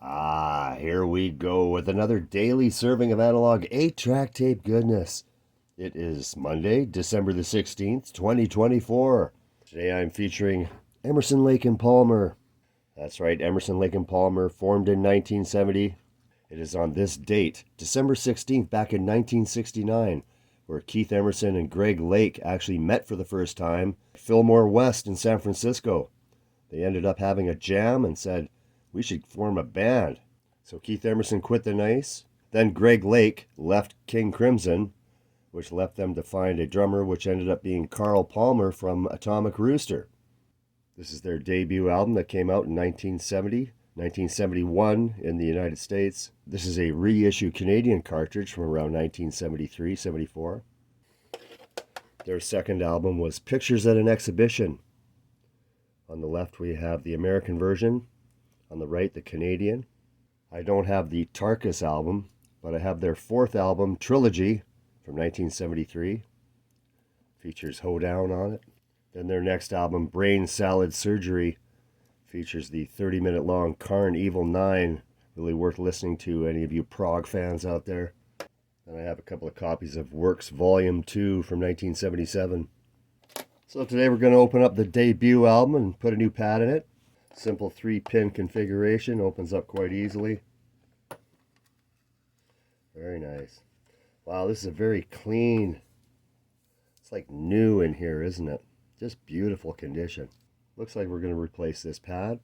Here we go with another daily serving of analog 8-track tape goodness. It is Monday, December the 16th, 2024. Today I'm featuring Emerson Lake and Palmer. That's right, Emerson Lake and Palmer, formed in 1970. It is on this date, December 16th, back in 1969, where Keith Emerson and Greg Lake actually met for the first time at Fillmore West in San Francisco. They ended up having a jam and said, we should form a band. So Keith Emerson quit the Nice. Then Greg Lake left King Crimson, which left them to find a drummer, which ended up being Carl Palmer from Atomic Rooster. This is their debut album that came out in 1970, 1971 in the United States. This is a reissue Canadian cartridge from around 1973-74. Their second album was Pictures at an Exhibition. On the left we have the American version. On the right, the Canadian. I don't have the Tarkus album, but I have their fourth album, Trilogy, from 1973. Features Hoedown on it. Then their next album, Brain Salad Surgery, features the 30-minute long Karn Evil 9. Really worth listening to, any of you prog fans out there. And I have a couple of copies of Works Volume 2 from 1977. So today we're going to open up the debut album and put a new pad in it. Simple 3-pin configuration, opens up quite easily. Very nice. Wow, this is a very clean, it's like new in here, isn't it? Just beautiful condition. Looks like we're going to replace this pad.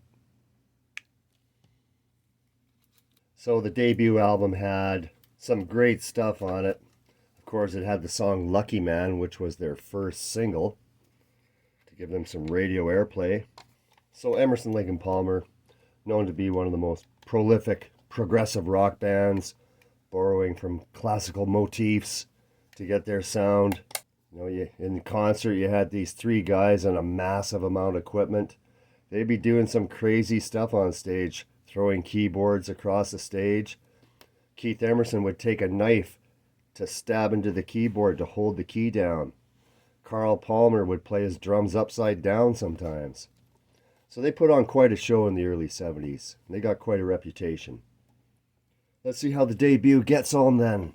So the debut album had some great stuff on it. Of course, it had the song Lucky Man, which was their first single, to give them some radio airplay. So Emerson, Lake and Palmer, known to be one of the most prolific progressive rock bands, borrowing from classical motifs to get their sound. In concert, you had these three guys and a massive amount of equipment. They'd be doing some crazy stuff on stage, throwing keyboards across the stage. Keith Emerson would take a knife to stab into the keyboard to hold the key down. Carl Palmer would play his drums upside down sometimes. So they put on quite a show in the early 70s. They got quite a reputation. Let's see how the debut gets on then.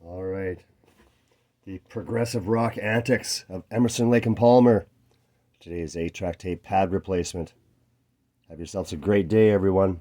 All right. The progressive rock antics of Emerson, Lake and Palmer. Today's 8-track tape pad replacement. Have yourselves a great day, everyone.